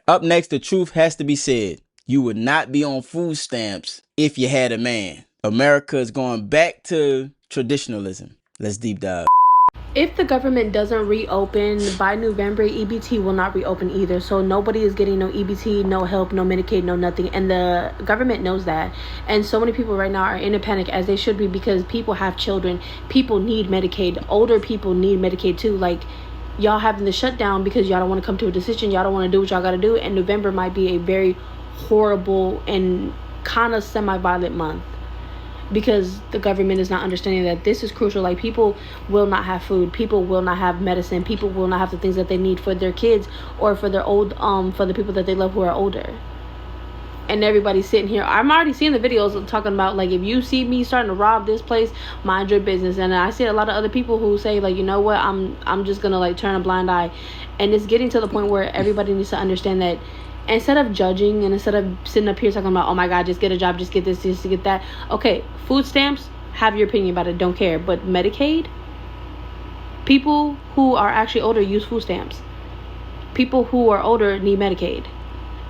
Up next, the truth has to be said. You would not be on food stamps if you had a man. America is going back to traditionalism. Let's deep dive. If the government doesn't reopen by November, EBT will not reopen either. So nobody is getting no EBT, no help, no Medicaid, no nothing. And the government knows that. And so many people right now are in a panic, as they should be, because people have children. People need Medicaid. Older people need Medicaid too. Like, y'all having the shutdown because y'all don't want to come to a decision. Y'all don't want to do what y'all got to do. And November might be a very horrible and kind of semi-violent month, because the government is not understanding that this is crucial. Like, people will not have food, people will not have medicine, people will not have the things that they need for their kids or for their old for the people that they love who are older. And everybody's sitting here. I'm already seeing the videos talking about, like, if you see me starting to rob this place, mind your business. And I see a lot of other people who say, like, you know what, I'm just gonna, like, turn a blind eye. And it's getting to the point where everybody needs to understand that instead of judging and instead of sitting up here talking about, oh my God, just get a job, just get this, just get that. Okay, food stamps, have your opinion about it, don't care. But Medicaid, people who are actually older use food stamps. People who are older need Medicaid.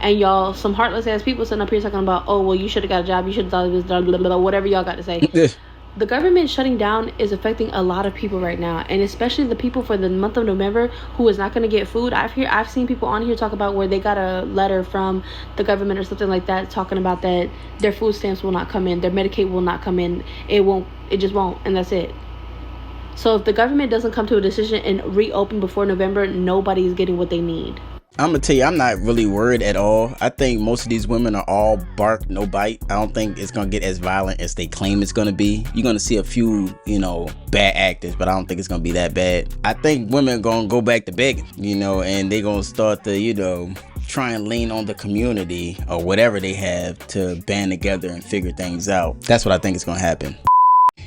And y'all, some heartless ass people sitting up here talking about, oh, well, you should have got a job, you should have thought it was blah, blah, blah, whatever y'all got to say. The government shutting down is affecting a lot of people right now, and especially the people for the month of November who is not going to get food. I've seen people on here talk about where they got a letter from the government or something like that talking about that their food stamps will not come in, their Medicaid will not come in. It just won't, and that's it. So if the government doesn't come to a decision and reopen before November, nobody's getting what they need. I'm gonna tell you, I'm not really worried at all. I think most of these women are all bark, no bite. I don't think it's gonna get as violent as they claim it's gonna be. You're gonna see a few, bad actors, but I don't think it's gonna be that bad. I think women are gonna go back to begging, and they gonna start to, try and lean on the community or whatever they have to band together and figure things out. That's what I think is gonna happen.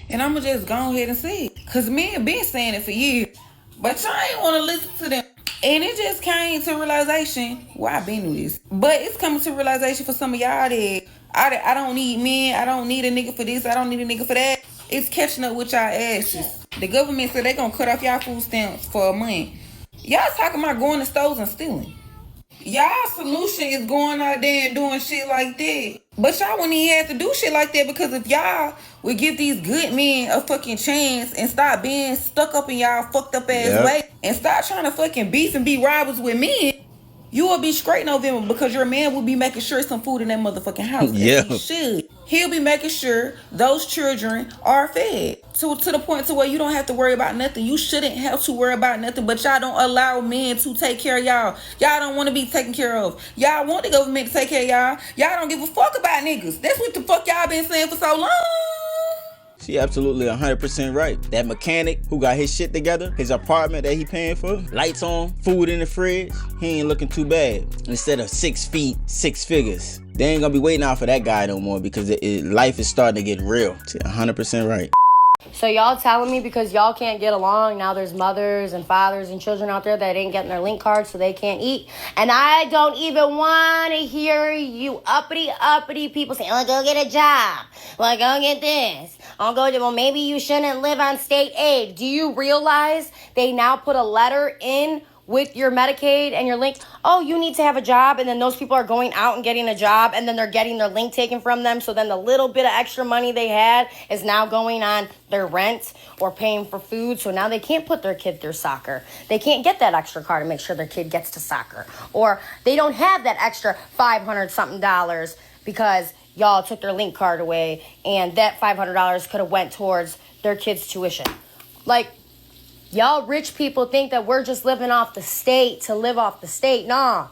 And I'ma just go ahead and say it, cause men been saying it for years, but y'all ain't wanna listen to them. And it just came to realization, well, I've been through this, but it's coming to realization for some of y'all that I don't need men, I don't need a nigga for this, I don't need a nigga for that. It's catching up with y'all asses. The government said they gonna cut off y'all food stamps for a month. Y'all talking about going to stores and stealing. Y'all solution is going out there and doing shit like that. But y'all wouldn't even have to do shit like that, because if y'all would give these good men a fucking chance and stop being stuck up in y'all fucked up ass way and stop trying to fucking beef and be robbers with men, you will be straight November, because your man will be making sure some food in that motherfucking house. Yeah. He should. He'll be making sure those children are fed to the point to where you don't have to worry about nothing. You shouldn't have to worry about nothing, but y'all don't allow men to take care of y'all. Y'all don't want to be taken care of. Y'all want the government to take care of y'all. Y'all don't give a fuck about niggas. That's what the fuck y'all been saying for so long. She absolutely 100% right. That mechanic who got his shit together, his apartment that he paying for, lights on, food in the fridge, he ain't looking too bad. Instead of 6 feet, 6 figures. They ain't gonna be waiting out for that guy no more, because life is starting to get real. She 100% right. So y'all telling me because y'all can't get along, now there's mothers and fathers and children out there that ain't getting their link cards so they can't eat? And I don't even want to hear you uppity people say, oh, go get a job. Well, go get this. Well, maybe you shouldn't live on state aid. Do you realize they now put a letter in with your Medicaid and your link? Oh, you need to have a job. And then those people are going out and getting a job, and then they're getting their link taken from them. So then the little bit of extra money they had is now going on their rent or paying for food. So now they can't put their kid through soccer. They can't get that extra car to make sure their kid gets to soccer. Or they don't have that extra $500-something because y'all took their link card away, and that $500 could have went towards their kid's tuition. Like, y'all rich people think that we're just living off the state to live off the state. Nah.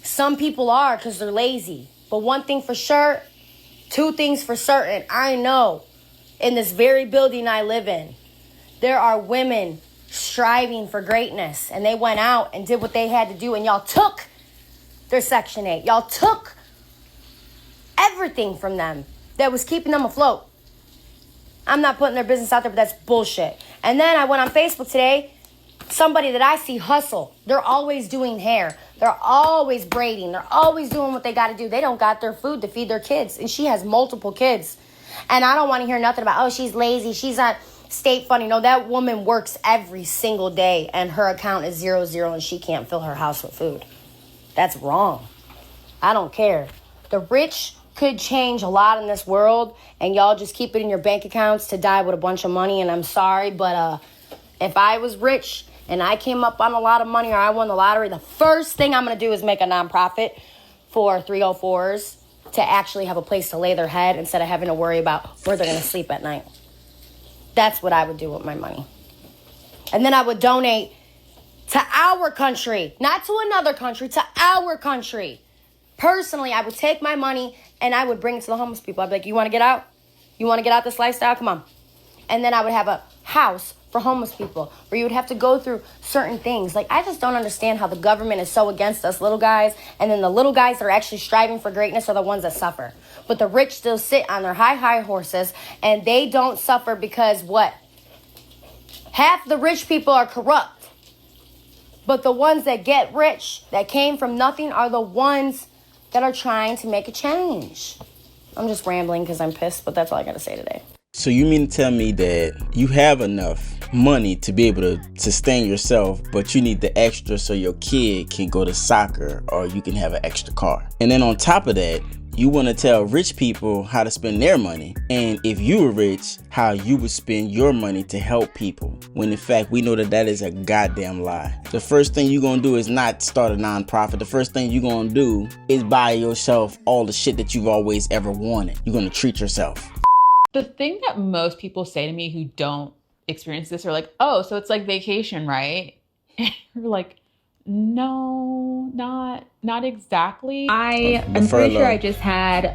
Some people are, because they're lazy. But one thing for sure, two things for certain. I know in this very building I live in, there are women striving for greatness. And they went out and did what they had to do. And y'all took their Section 8. Y'all took everything from them that was keeping them afloat. I'm not putting their business out there, but that's bullshit. And then I went on Facebook today. Somebody that I see hustle. They're always doing hair. They're always braiding. They're always doing what they got to do. They don't got their food to feed their kids. And she has multiple kids. And I don't want to hear nothing about, oh, she's lazy. She's on state funding. No, that woman works every single day. And her account is 0, and she can't fill her house with food. That's wrong. I don't care. The rich could change a lot in this world, and y'all just keep it in your bank accounts to die with a bunch of money. And I'm sorry, but if I was rich and I came up on a lot of money or I won the lottery, the first thing I'm going to do is make a nonprofit for 304s to actually have a place to lay their head instead of having to worry about where they're going to sleep at night. That's what I would do with my money. And then I would donate to our country, not to another country, to our country. Personally, I would take my money and I would bring it to the homeless people. I'd be like, you want to get out? You want to get out this lifestyle? Come on. And then I would have a house for homeless people where you would have to go through certain things. Like, I just don't understand how the government is so against us little guys, and then the little guys that are actually striving for greatness are the ones that suffer. But the rich still sit on their high horses, and they don't suffer because what? Half the rich people are corrupt. But the ones that get rich, that came from nothing, are the ones that are trying to make a change. I'm just rambling because I'm pissed, but that's all I got to say today. So you mean to tell me that you have enough money to be able to sustain yourself, but you need the extra so your kid can go to soccer or you can have an extra car? And then on top of that, you want to tell rich people how to spend their money, and if you were rich, how you would spend your money to help people, when in fact we know that that is a goddamn lie. The first thing you're gonna do is not start a nonprofit. The first thing you're gonna do is buy yourself all the shit that you've always ever wanted. You're gonna treat yourself. The thing that most people say to me who don't experience this are like, oh, so it's like vacation, right? And we're like, no, not exactly. I'm pretty sure I just had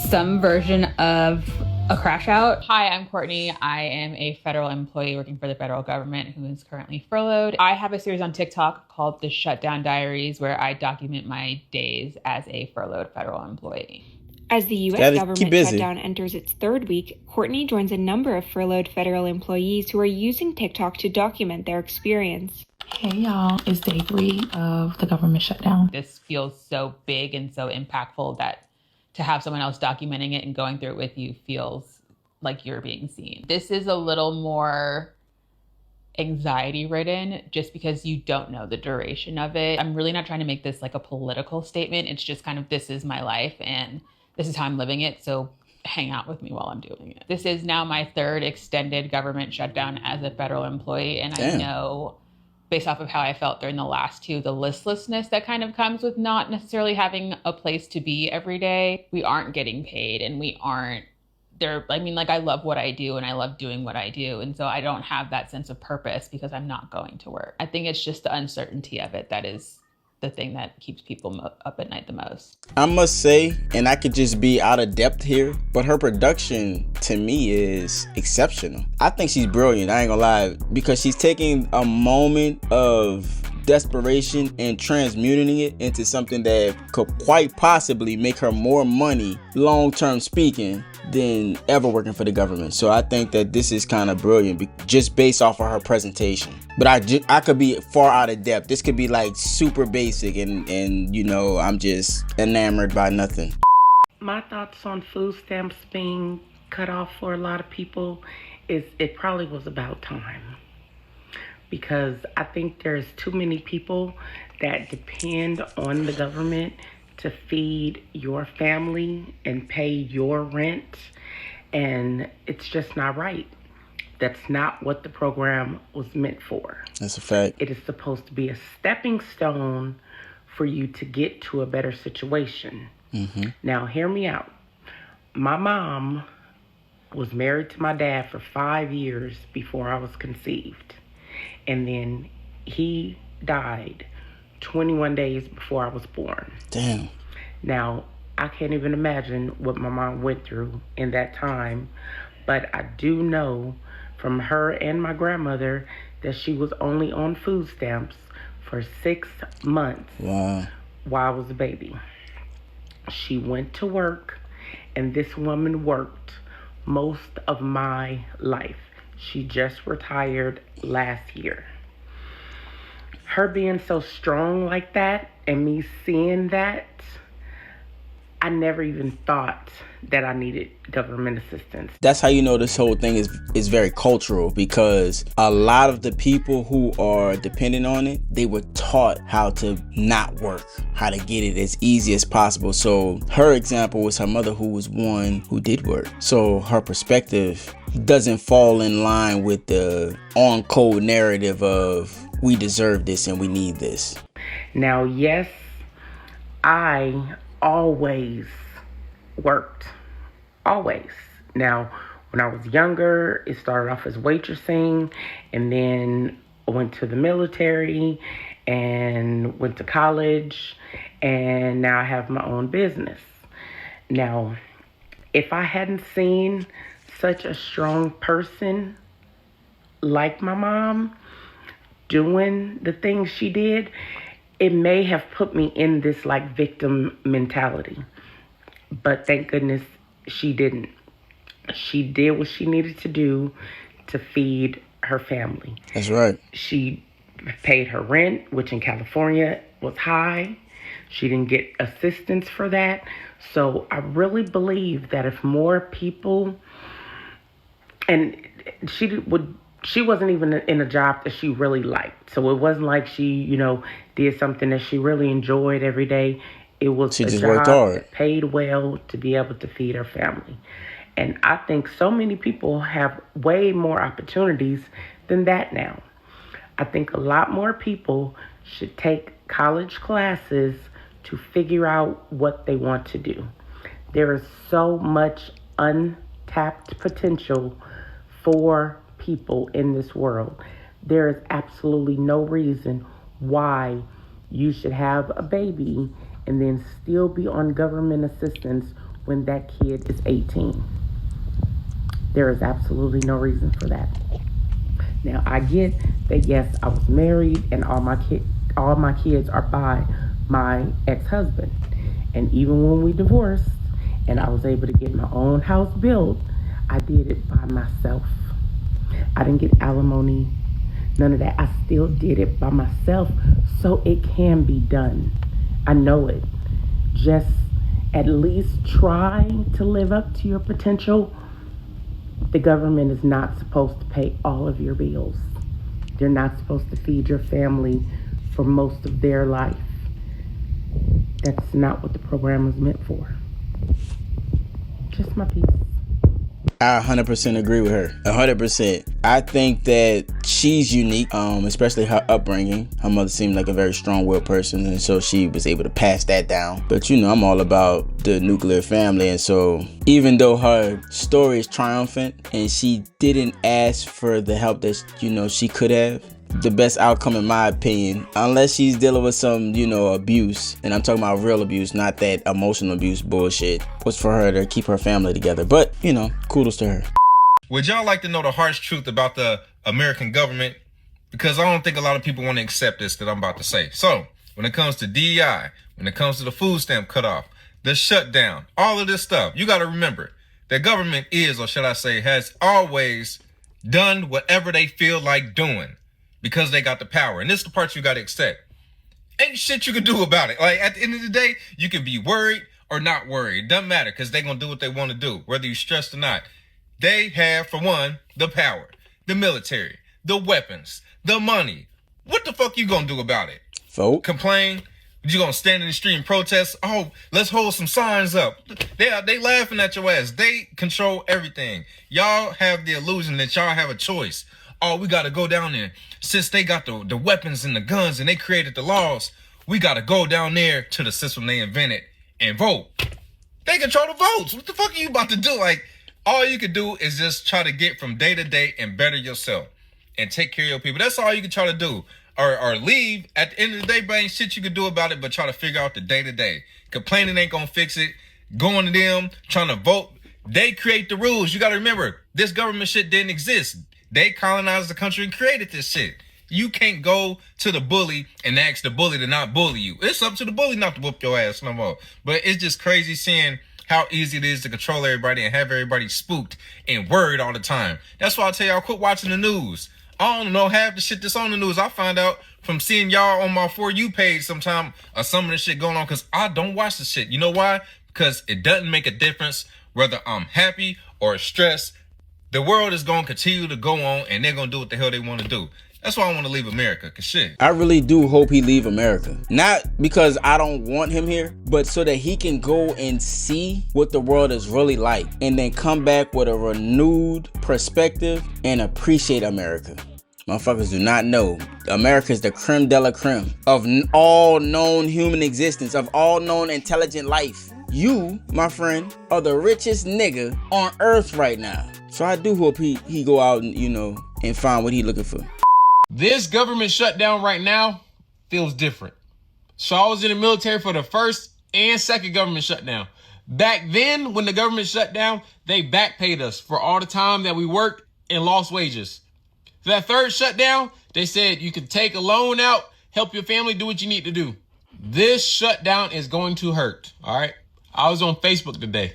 some version of a crash out. Hi, I'm Courtney. I am a federal employee working for the federal government who is currently furloughed. I have a series on TikTok called the Shutdown Diaries where I document my days as a furloughed federal employee. As the U.S. government shutdown enters its third week, Courtney joins a number of furloughed federal employees who are using TikTok to document their experience. Hey y'all, it's day 3 of the government shutdown. This feels so big and so impactful that to have someone else documenting it and going through it with you feels like you're being seen. This is a little more anxiety ridden just because you don't know the duration of it. I'm really not trying to make this like a political statement. It's just kind of, this is my life and this is how I'm living it. So hang out with me while I'm doing it. This is now my 3rd extended government shutdown as a federal employee. And I know, based off of how I felt during the last 2, the listlessness that kind of comes with not necessarily having a place to be every day. We aren't getting paid and we aren't there. I mean, like, I love what I do and I love doing what I do. And so I don't have that sense of purpose because I'm not going to work. I think it's just the uncertainty of it that is the thing that keeps people up at night the most. I must say, and I could just be out of depth here, but her production to me is exceptional. I think she's brilliant, I ain't gonna lie, because she's taking a moment of desperation and transmuting it into something that could quite possibly make her more money, long-term speaking, than ever working for the government. So I think that this is kind of brilliant just based off of her presentation. But I could be far out of depth. This could be like super basic and you know, I'm just enamored by nothing. My thoughts on food stamps being cut off for a lot of people is it probably was about time. Because I think there's too many people that depend on the government to feed your family and pay your rent, and it's just not right. That's not what the program was meant for. That's a fact. It is supposed to be a stepping stone for you to get to a better situation. Mm-hmm. Now, hear me out. My mom was married to my dad for 5 years before I was conceived. And then he died 21 days before I was born. Damn. Now, I can't even imagine what my mom went through in that time, but I do know from her and my grandmother that she was only on food stamps for 6 months. Wow. While I was a baby. She went to work, and this woman worked most of my life. She just retired last year. Her being so strong like that and me seeing that, I never even thought that I needed government assistance. That's how you know this whole thing is very cultural, because a lot of the people who are dependent on it, they were taught how to not work, how to get it as easy as possible. So her example was her mother, who was one who did work. So her perspective doesn't fall in line with the on-code narrative of we deserve this and we need this. Now, yes, I always worked. Always. Now, when I was younger, it started off as waitressing, and then I went to the military and went to college, and now I have my own business. Now, if I hadn't seen such a strong person like my mom doing the things she did, it may have put me in this like victim mentality. But thank goodness she didn't. She did what she needed to do to feed her family. That's right. She paid her rent, which in California was high. She didn't get assistance for that. So I really believe that if more people, and she wasn't even in a job that she really liked. So it wasn't like she, did something that she really enjoyed every day. It was she a just job worked hard, that paid well to be able to feed her family. And I think so many people have way more opportunities than that now. I think a lot more people should take college classes to figure out what they want to do. There is so much untapped potential for people in this world. There is absolutely no reason why you should have a baby and then still be on government assistance when that kid is 18. There is absolutely no reason for that. Now, I get that, yes, I was married and all my kids are by my ex-husband. And even when we divorced and I was able to get my own house built, I did it by myself. I didn't get alimony, none of that. I still did it by myself, so it can be done. I know it. Just at least try to live up to your potential. The government is not supposed to pay all of your bills. They're not supposed to feed your family for most of their life. That's not what the program is meant for. Just my piece. I 100% agree with her. 100%. I think that she's unique, especially her upbringing. Her mother seemed like a very strong-willed person, and so she was able to pass that down. But I'm all about the nuclear family, and so even though her story is triumphant and she didn't ask for the help that she could have, the best outcome, in my opinion, unless she's dealing with some, abuse, and I'm talking about real abuse, not that emotional abuse bullshit, was for her to keep her family together. But, kudos to her. Would y'all like to know the harsh truth about the American government? Because I don't think a lot of people want to accept this that I'm about to say. So, when it comes to DEI, when it comes to the food stamp cutoff, the shutdown, all of this stuff, you got to remember, the government is, or should I say, has always done whatever they feel like doing. Because they got the power. And this is the part you got to accept. Ain't shit you can do about it. Like, at the end of the day, you can be worried or not worried. It doesn't matter, because they're going to do what they want to do, whether you're stressed or not. They have, for one, the power, the military, the weapons, the money. What the fuck you going to do about it? Vote. Complain? You going to stand in the street and protest? Oh, let's hold some signs up. They laughing at your ass. They control everything. Y'all have the illusion that y'all have a choice. Oh, we got to go down there. Since they got the weapons and the guns and they created the laws, we got to go down there to the system they invented and vote. They control the votes. What the fuck are you about to do? Like, all you can do is just try to get from day to day and better yourself and take care of your people. That's all you can try to do. Or leave. At the end of the day, but ain't shit you can do about it but try to figure out the day to day. Complaining ain't going to fix it. Going to them, trying to vote. They create the rules. You got to remember, this government shit didn't exist. They colonized the country and created this shit. You can't go to the bully and ask the bully to not bully you. It's up to the bully not to whoop your ass no more. But it's just crazy seeing how easy it is to control everybody and have everybody spooked and worried all the time. That's why I tell y'all, quit watching the news. I don't know half the shit that's on the news. I find out from seeing y'all on my For You page sometime or some of the shit going on because I don't watch the shit. You know why? because it doesn't make a difference whether I'm happy or stressed. The world is going to continue to go on, and they're going to do what the hell they want to do. That's why I want to leave America, because shit. I really do hope he leave America. Not because I don't want him here, but so that he can go and see what the world is really like, and then come back with a renewed perspective and appreciate America. Motherfuckers do not know America is the creme de la creme of all known human existence, of all known intelligent life. You, my friend, are the richest nigga on earth right now. So I do hope he go out and, and find what he looking for. This government shutdown right now feels different. So I was in the military for the first and second government shutdown. Back then, when the government shut down, they back paid us for all the time that we worked and lost wages. For that third shutdown, they said you can take a loan out, help your family do what you need to do. This shutdown is going to hurt, all right? I was on Facebook today.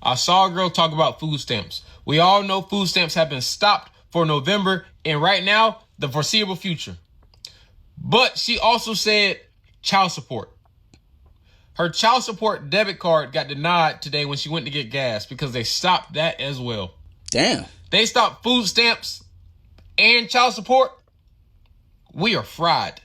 I saw a girl talk about food stamps. We all know food stamps have been stopped for November and right now, the foreseeable future. But she also said child support. Her child support debit card got denied today when she went to get gas because they stopped that as well. Damn. They stopped food stamps and child support. We are fried.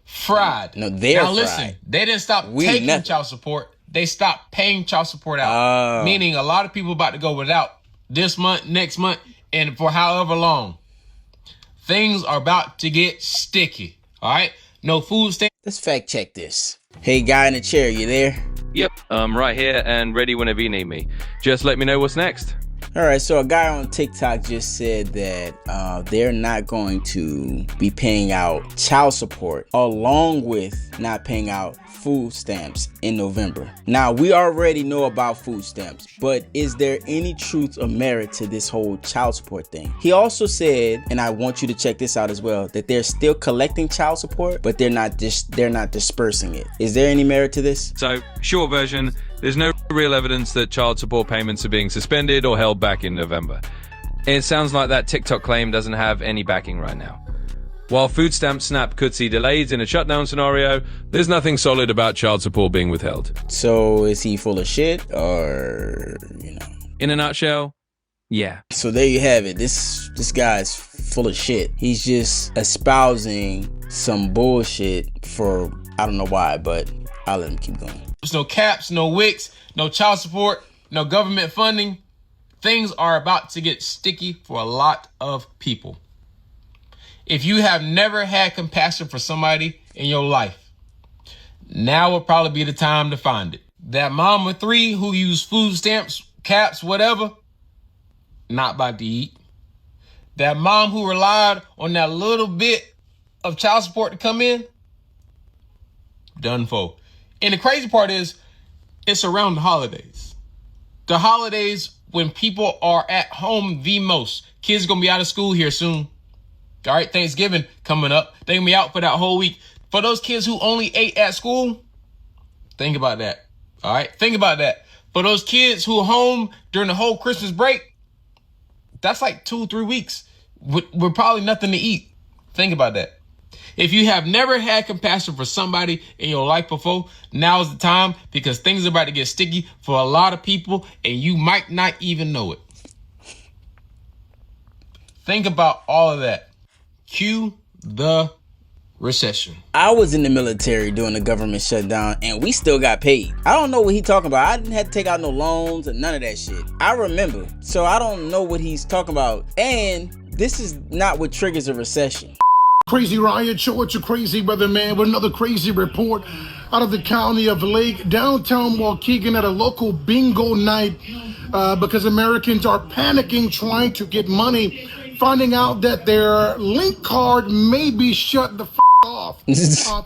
Fried. No, they're now listen, fried. They didn't stop taking child support. They stopped paying child support out. Meaning a lot of people about to go without this month, next month, and for however long. Things are about to get sticky. All right? No food stamps. Let's fact check this. Hey, guy in the chair, you there? Yep, I'm right here and ready whenever you need me. Just let me know what's next. All right, so a guy on TikTok just said that they're not going to be paying out child support along with not paying out food stamps in November. Now, we already know about food stamps, but is there any truth or merit to this whole child support thing? He also said, and I want you to check this out as well, that they're still collecting child support, but they're not dispersing it. Is there any merit to this? So, short version, there's no real evidence that child support payments are being suspended or held back in November. It sounds like that TikTok claim doesn't have any backing right now. While food stamp SNAP could see delays in a shutdown scenario, there's nothing solid about child support being withheld. So is he full of shit or, In a nutshell, yeah. So there you have it. This guy's full of shit. He's just espousing some bullshit for, I don't know why, but I'll let him keep going. There's no caps, no wicks, no child support, no government funding. Things are about to get sticky for a lot of people. If you have never had compassion for somebody in your life, now would probably be the time to find it. That mom of 3 who used food stamps, caps, whatever, not about to eat. That mom who relied on that little bit of child support to come in, done for. And the crazy part is, it's around the holidays. The holidays when people are at home the most. Kids are going to be out of school here soon. All right, Thanksgiving coming up. They're going to be out for that whole week. For those kids who only ate at school, think about that. All right, think about that. For those kids who are home during the whole Christmas break, that's like 2-3 weeks with probably nothing to eat. Think about that. If you have never had compassion for somebody in your life before, now is the time, because things are about to get sticky for a lot of people and you might not even know it. Think about all of that. Cue the recession. I was in the military during the government shutdown and we still got paid. I don't know what he's talking about. I didn't have to take out no loans or none of that shit. I remember. So I don't know what he's talking about. And this is not what triggers a recession. Crazy riot show at your crazy brother, man, with another crazy report out of the county of Lake, downtown Waukegan, at a local bingo night because Americans are panicking, trying to get money, finding out that their link card may be shut the off.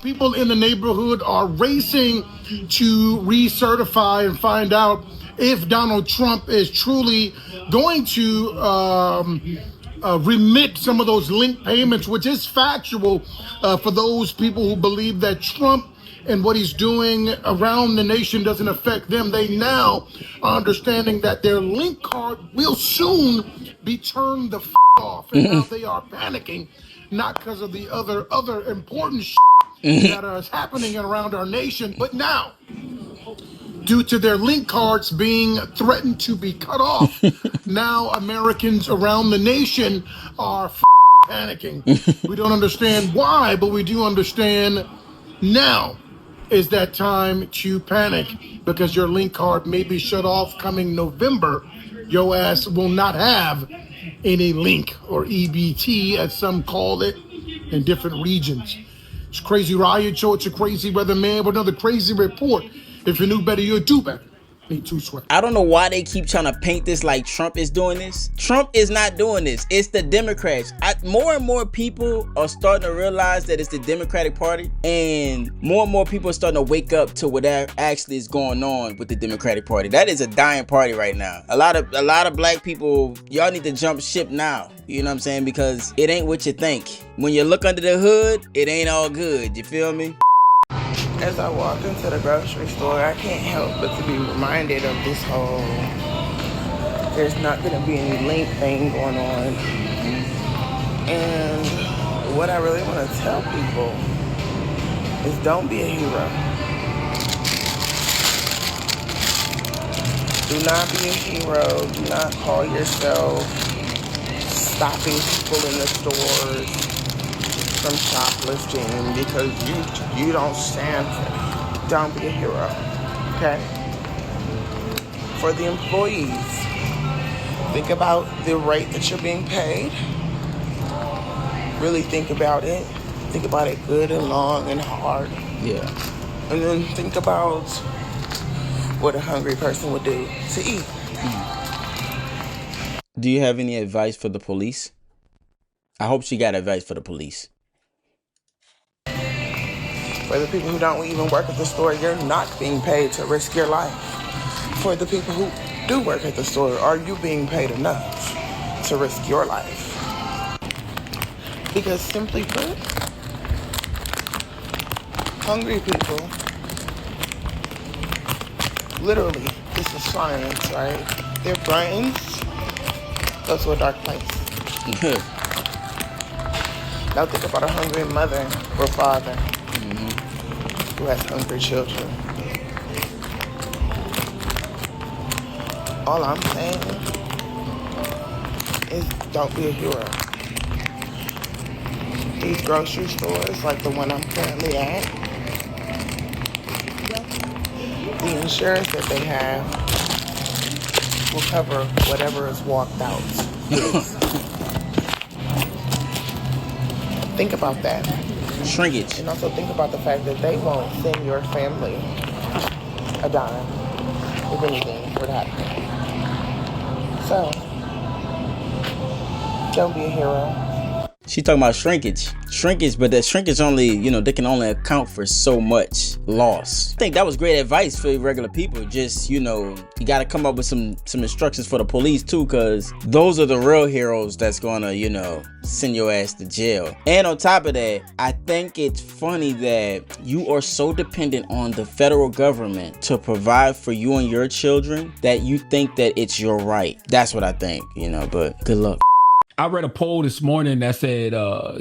People in the neighborhood are racing to recertify and find out if Donald Trump is truly going to remit some of those link payments, which is factual for those people who believe that Trump and what he's doing around the nation doesn't affect them. They now are understanding that their link card will soon be turned the off, and now they are panicking, not because of the other important that is happening around our nation, but now due to their link cards being threatened to be cut off. Now Americans around the nation are panicking. We don't understand why, but we do understand now is that time to panic, because your link card may be shut off coming November. Your ass will not have any link, or EBT as some call it in different regions. It's Crazy Riot Show. It's a crazy weatherman with another crazy report. If you knew better, you'd do better. Me too, Sweat. I don't know why they keep trying to paint this like Trump is doing this. Trump is not doing this. It's the Democrats. More and more people are starting to realize that it's the Democratic Party, and more people are starting to wake up to what actually is going on with the Democratic Party. That is a dying party right now. A lot of black people, y'all need to jump ship now. You know what I'm saying? Because it ain't what you think. When you look under the hood, it ain't all good. You feel me? As I walk into the grocery store, I can't help but to be reminded of this whole there's not going to be any link thing going on. And what I really want to tell people is don't be a hero. Do not be a hero. Do not call yourself stopping people in the stores from shoplifting because you don't stand for it. Don't be a hero, okay? For the employees, think about the rate that you're being paid. Really think about it. Think about it good and long and hard. Yeah. And then think about what a hungry person would do to eat. Do you have any advice for the police? I hope she got advice for the police. For the people who don't even work at the store, you're not being paid to risk your life. For the people who do work at the store, are you being paid enough to risk your life? Because simply put, hungry people, literally, this is science, right? Their brains go to a dark place. Now think about a hungry mother or father who has hungry children. All I'm saying is don't be a hero. These grocery stores, like the one I'm currently at, the insurance that they have will cover whatever is walked out. Think about that. Shrinkage. And also think about the fact that they won't send your family a dime if anything were to happen. So, don't be a hero. She talking about shrinkage, but that shrinkage only, they can only account for so much loss. I think that was great advice for regular people. Just, you got to come up with some instructions for the police too, because those are the real heroes that's gonna, send your ass to jail. And on top of that, I think it's funny that you are so dependent on the federal government to provide for you and your children that you think that it's your right. That's what I think, but good luck. I read a poll this morning that said, a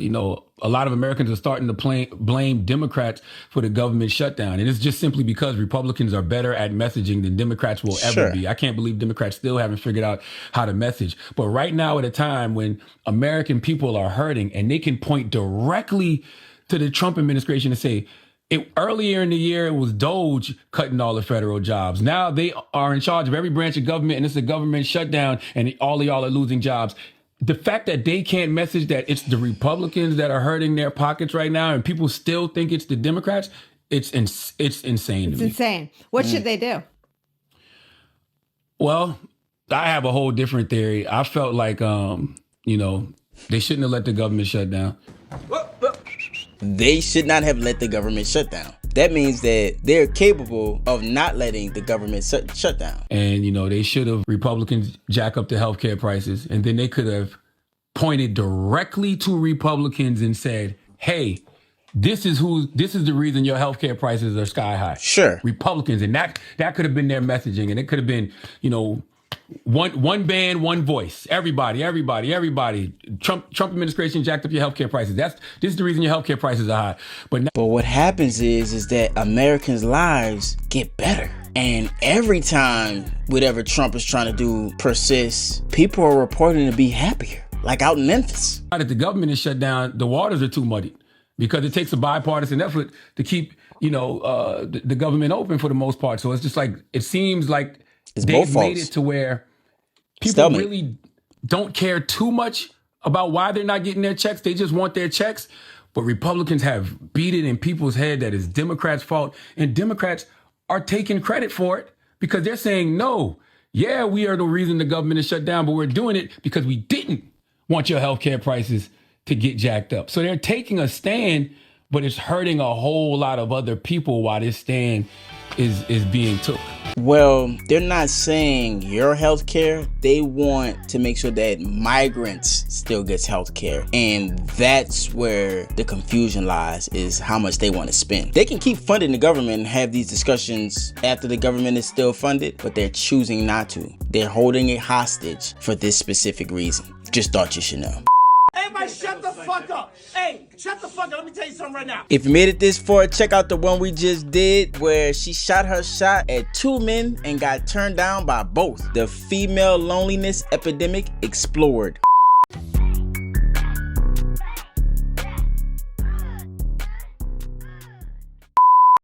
lot of Americans are starting to blame Democrats for the government shutdown. And it's just simply because Republicans are better at messaging than Democrats will ever be. I can't believe Democrats still haven't figured out how to message. But right now, at a time when American people are hurting and they can point directly to the Trump administration and say, earlier in the year, it was Doge cutting all the federal jobs. Now they are in charge of every branch of government, and it's a government shutdown, and all of y'all are losing jobs. The fact that they can't message that it's the Republicans that are hurting their pockets right now and people still think it's the Democrats, it's insane to me. It's insane. What should they do? Well, I have a whole different theory. I felt like, they shouldn't have let the government shut down. They should not have let the government shut down. That means that they're capable of not letting the government shut down. And, they should have, Republicans jack up the healthcare prices, and then they could have pointed directly to Republicans and said, hey, this is the reason your healthcare prices are sky high. Sure. Republicans. And that could have been their messaging. And it could have been, one band, one voice. Everybody. Trump administration jacked up your healthcare prices. This is the reason your healthcare prices are high. But what happens is that Americans' lives get better. And every time whatever Trump is trying to do persists, people are reporting to be happier. Like out in Memphis. Now that the government is shut down, the waters are too muddy because it takes a bipartisan effort to keep, the government open for the most part. So it's just like, it seems like they've made it to where people really don't care too much about why they're not getting their checks. They just want their checks. But Republicans have beat it in people's head that it's Democrats' fault. And Democrats are taking credit for it because they're saying, no, yeah, we are the reason the government is shut down, but we're doing it because we didn't want your healthcare prices to get jacked up. So they're taking a stand, but it's hurting a whole lot of other people while this stand is being took. Well, they're not saying your health care. They want to make sure that migrants still gets health care. And that's where the confusion lies, is how much they want to spend. They can keep funding the government and have these discussions after the government is still funded, but they're choosing not to. They're holding it hostage for this specific reason. Just thought you should know. Everybody shut the fuck up. Hey, shut the fuck up. Let me tell you something right now. If you made it this far, check out the one we just did where she shot her shot at 2 men and got turned down by both. The female loneliness epidemic explored.